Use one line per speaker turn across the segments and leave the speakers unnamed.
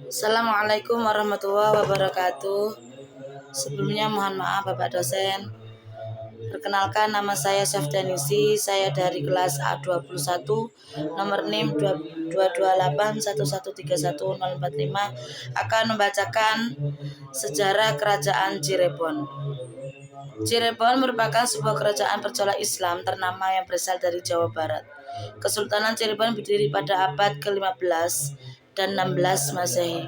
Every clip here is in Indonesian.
Assalamualaikum warahmatullahi wabarakatuh. Sebelumnya mohon maaf Bapak dosen. Perkenalkan, nama saya Syafdanisi. Saya dari kelas A21, nomor NIM 22811310445, akan membacakan sejarah kerajaan Cirebon. Cirebon merupakan sebuah kerajaan bercorak Islam ternama yang berasal dari Jawa Barat. Kesultanan Cirebon berdiri pada abad ke-15 dan 16 Masehi.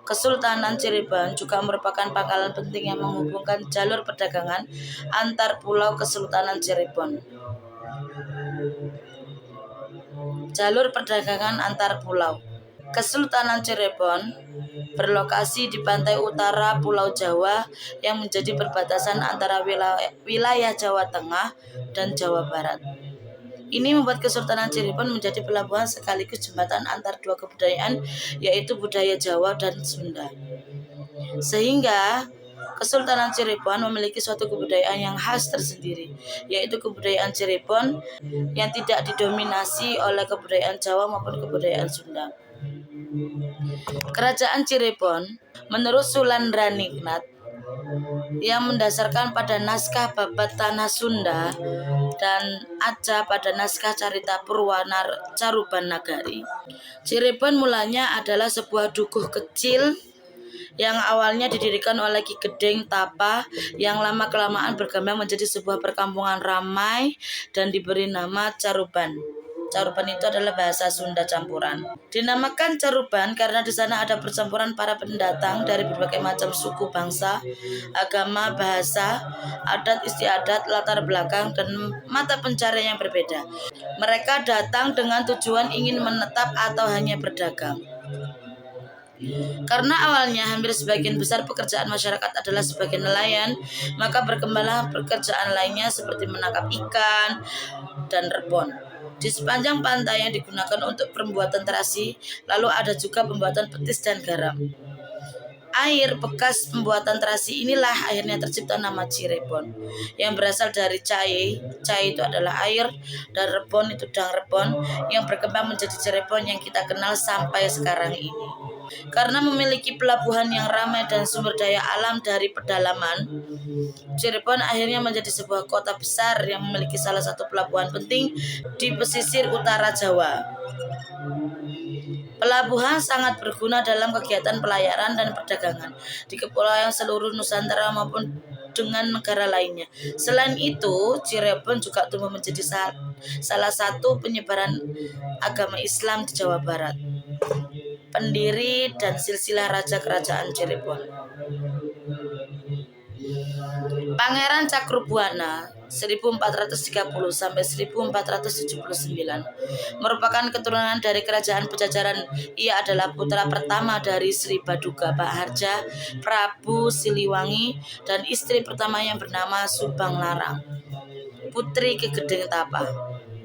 Kesultanan Cirebon juga merupakan pangkalan penting yang menghubungkan jalur perdagangan antar pulau Kesultanan Cirebon. Jalur perdagangan antar pulau. Kesultanan Cirebon berlokasi di pantai utara Pulau Jawa yang menjadi perbatasan antara wilayah Jawa Tengah dan Jawa Barat. Ini membuat Kesultanan Cirebon menjadi pelabuhan sekaligus jembatan antar dua kebudayaan, yaitu budaya Jawa dan Sunda. Sehingga Kesultanan Cirebon memiliki suatu kebudayaan yang khas tersendiri, yaitu kebudayaan Cirebon yang tidak didominasi oleh kebudayaan Jawa maupun kebudayaan Sunda. Kerajaan Cirebon menurut Sulan Raningrat yang mendasarkan pada naskah Babat Tanah Sunda dan Aja pada naskah Carita Purwanar Caruban Nagari. Cirebon mulanya adalah sebuah dukuh kecil yang awalnya didirikan oleh Ki Gedeng Tapa yang lama-kelamaan berkembang menjadi sebuah perkampungan ramai dan diberi nama Caruban. Caruban itu adalah bahasa Sunda campuran. Dinamakan Caruban karena di sana ada percampuran para pendatang dari berbagai macam suku bangsa, agama, bahasa, adat istiadat, latar belakang, dan mata pencarian yang berbeda. Mereka datang dengan tujuan ingin menetap atau hanya berdagang. Karena awalnya hampir sebagian besar pekerjaan masyarakat adalah sebagai nelayan, maka berkembanglah pekerjaan lainnya seperti menangkap ikan dan rebon. Di sepanjang pantai yang digunakan untuk pembuatan terasi, lalu ada juga pembuatan petis dan garam. Air bekas pembuatan terasi inilah akhirnya tercipta nama Cirebon yang berasal dari cai. Cai itu adalah air dan rebon itu dang rebon yang berkembang menjadi Cirebon yang kita kenal sampai sekarang ini. Karena memiliki pelabuhan yang ramai dan sumber daya alam dari pedalaman, Cirebon akhirnya menjadi sebuah kota besar yang memiliki salah satu pelabuhan penting di pesisir utara Jawa. Pelabuhan sangat berguna dalam kegiatan pelayaran dan perdagangan di kepulauan seluruh Nusantara maupun dengan negara lainnya. Selain itu, Cirebon juga tumbuh menjadi salah satu penyebaran agama Islam di Jawa Barat. Pendiri dan silsilah Raja Kerajaan Cirebon. Pangeran Cakrubuana 1430 sampai 1479 merupakan keturunan dari kerajaan Pajajaran. Ia adalah putra pertama dari Sri Baduga Bhaharja Prabu Siliwangi dan istri pertama yang bernama Subang Larang, putri Ki Gedeng Tapa.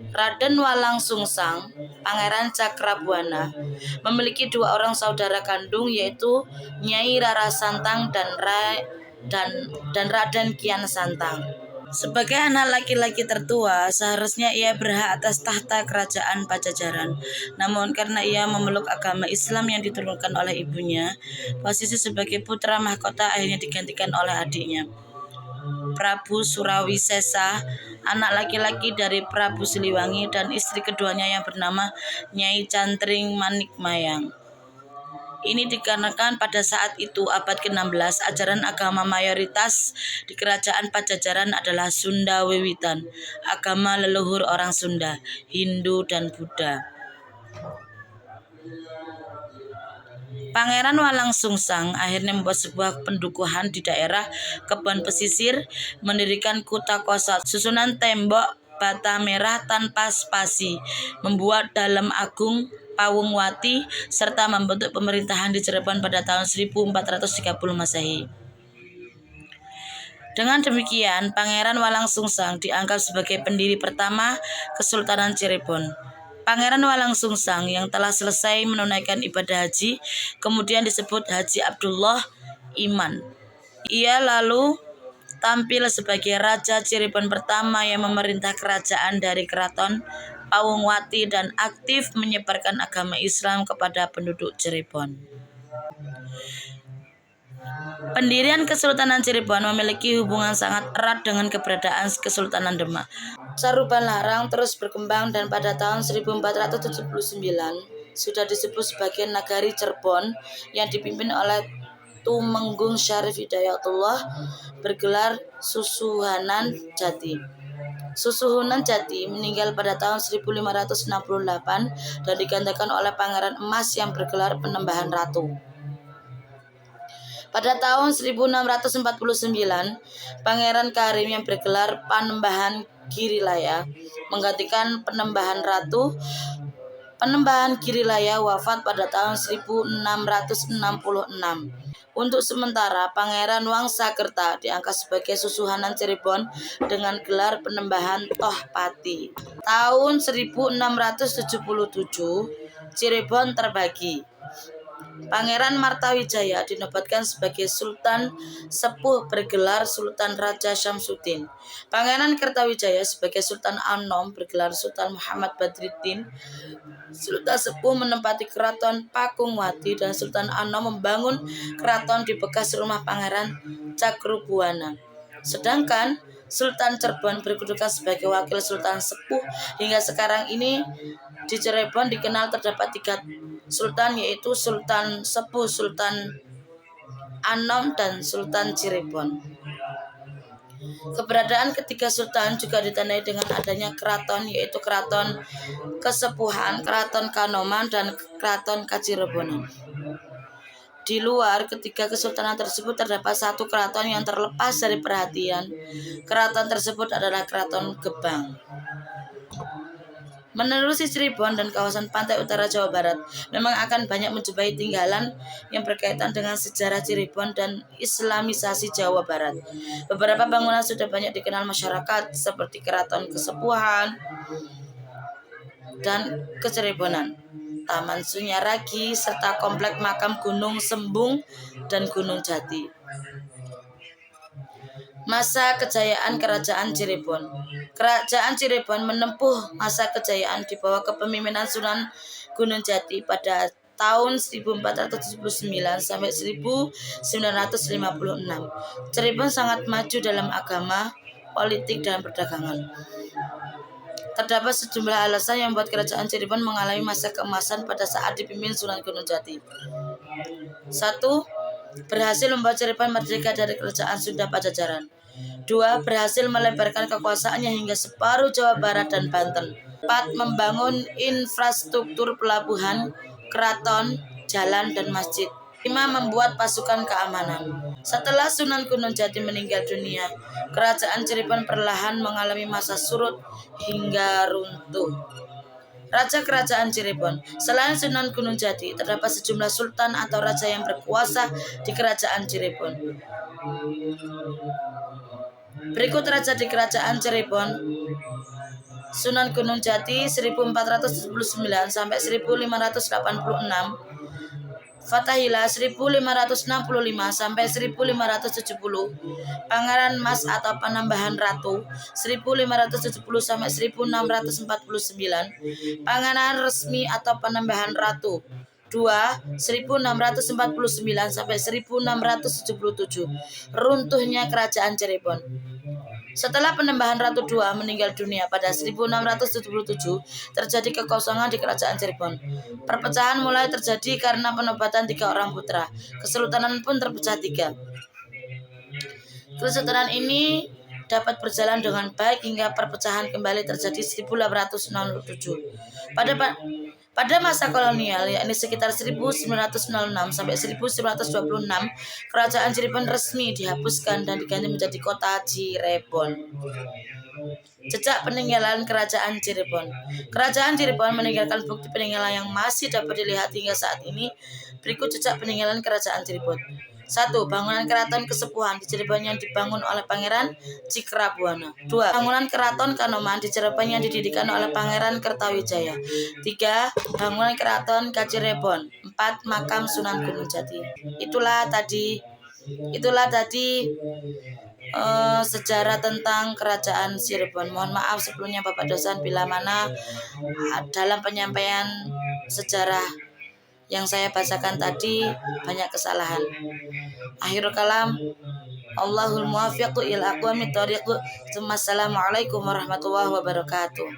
Raden Walang Sungsang, Pangeran Cakrabuana, memiliki dua orang saudara kandung, yaitu Nyai Rara Santang dan Raden Kian Santang. Sebagai anak laki-laki tertua, seharusnya ia berhak atas tahta kerajaan Pajajaran. Namun karena ia memeluk agama Islam yang diturunkan oleh ibunya, posisi sebagai putra mahkota akhirnya digantikan oleh adiknya, Prabu Surawisesa, anak laki-laki dari Prabu Siliwangi, dan istri keduanya yang bernama Nyai Cantring Manikmayang. Ini dikarenakan pada saat itu abad ke-16 ajaran agama mayoritas di kerajaan Pajajaran adalah Sunda Wiwitan, agama leluhur orang Sunda, Hindu dan Buddha. Pangeran Walang Sungsang akhirnya membuat sebuah pendukuhan di daerah kebun pesisir, mendirikan Kuta Kosa, susunan tembok bata merah tanpa spasi, membuat Dalem Agung Pawung Wati, serta membentuk pemerintahan di Cirebon pada tahun 1430 Masehi. Dengan demikian, Pangeran Walang Sungsang dianggap sebagai pendiri pertama Kesultanan Cirebon. Pangeran Walang Sungsang yang telah selesai menunaikan ibadah haji kemudian disebut Haji Abdullah Iman. Ia lalu tampil sebagai Raja Cirebon pertama yang memerintah kerajaan dari Keraton Pawung Wati dan aktif menyebarkan agama Islam kepada penduduk Cirebon. Pendirian Kesultanan Cirebon memiliki hubungan sangat erat dengan keberadaan Kesultanan Demak. Saruban Larang terus berkembang dan pada tahun 1479 sudah disebut sebagai Nagari Cirebon yang dipimpin oleh Tumenggung Syarif Hidayatullah bergelar Susuhunan Jati. Susuhunan Jati meninggal pada tahun 1568 dan digantikan oleh Pangeran Emas yang bergelar Penembahan Ratu. Pada tahun 1649, Pangeran Karim yang bergelar Panembahan Girilaya menggantikan Penembahan Ratu. Penembahan Girilaya wafat pada tahun 1666. Untuk sementara, Pangeran Wangsakerta diangkat sebagai Susuhunan Cirebon dengan gelar Penembahan Tohpati. Tahun 1677, Cirebon terbagi. Pangeran Martawijaya dinobatkan sebagai Sultan Sepuh bergelar Sultan Raja Syamsuddin. Pangeran Kertawijaya sebagai Sultan Anom bergelar Sultan Muhammad Badruddin. Sultan Sepuh menempati keraton Pakungwati dan Sultan Anom membangun keraton di bekas rumah Pangeran Cakrubuana. Sedangkan Sultan Cirebon berkedudukan sebagai wakil Sultan Sepuh. Hingga sekarang ini di Cirebon dikenal terdapat 3 sultan, yaitu Sultan Sepuh, Sultan Anom, dan Sultan Cirebon. Keberadaan ketiga sultan juga ditandai dengan adanya keraton, yaitu Keraton Kesepuhan, Keraton Kanoman, dan Keraton Kacirebonan. Di luar ketiga kesultanan tersebut terdapat satu keraton yang terlepas dari perhatian. Keraton tersebut adalah Keraton Gebang. Menelusuri Cirebon dan kawasan pantai utara Jawa Barat, memang akan banyak menjumpai tinggalan yang berkaitan dengan sejarah Cirebon dan Islamisasi Jawa Barat. Beberapa bangunan sudah banyak dikenal masyarakat seperti Keraton Kesepuhan dan Kecirebonan, Taman Sunyaragi, serta komplek makam Gunung Sembung dan Gunung Jati. Masa kejayaan Kerajaan Cirebon. Kerajaan Cirebon menempuh masa kejayaan di bawah kepemimpinan Sunan Gunung Jati pada tahun 1479 sampai 1956. Cirebon sangat maju dalam agama, politik, dan perdagangan. Terdapat sejumlah alasan yang membuat Kerajaan Cirebon mengalami masa keemasan pada saat dipimpin Sunan Gunung Jati. 1. Berhasil membuat Cirebon merdeka dari Kerajaan Sunda Pajajaran. 2. Berhasil melebarkan kekuasaannya hingga separuh Jawa Barat dan Banten. 4. Membangun infrastruktur pelabuhan, keraton, jalan, dan masjid. 5. Membuat pasukan keamanan. Setelah Sunan Gunung Jati meninggal dunia, Kerajaan Cirebon perlahan mengalami masa surut hingga runtuh. Raja Kerajaan Cirebon. Selain Sunan Gunung Jati, terdapat sejumlah sultan atau raja yang berkuasa di Kerajaan Cirebon. Berikut raja di Kerajaan Cirebon. Sunan Gunung Jati 1479 sampai 1586. Fathahillah 1565 sampai 1570. Pangeran Mas atau Panembahan Ratu 1570 sampai 1649. Pangeran Resmi atau Panembahan Ratu 2. 1649 sampai 1677. Runtuhnya Kerajaan Cirebon. Setelah Penembahan Ratu II meninggal dunia pada 1677, terjadi kekosongan di Kerajaan Cirebon. Perpecahan mulai terjadi karena penobatan 3 orang putra. Kesultanan pun terpecah 3. Kesultanan ini dapat berjalan dengan baik hingga perpecahan kembali terjadi 1867. Pada masa kolonial, yakni sekitar 1906 sampai 1926, Kerajaan Cirebon resmi dihapuskan dan diganti menjadi Kota Cirebon. Jejak peninggalan Kerajaan Cirebon. Kerajaan Cirebon meninggalkan bukti peninggalan yang masih dapat dilihat hingga saat ini. Berikut jejak peninggalan Kerajaan Cirebon. 1. Bangunan Keraton Kesepuhan di Cirebon yang dibangun oleh Pangeran Cikrabuana. 2. Bangunan Keraton Kanoman di Cirebon yang didirikan oleh Pangeran Kertawijaya. 3. Bangunan Keraton Kacirebon. 4. Makam Sunan Gunung Jati. Itulah tadi sejarah tentang Kerajaan Cirebon. Mohon maaf sebelumnya Bapak dosen bila mana dalam penyampaian sejarah Yang saya bacakan tadi banyak kesalahan. Akhirul kalam, Allahul muwaffiq ila aqwamit thoriq. Assalamualaikum warahmatullahi wabarakatuh.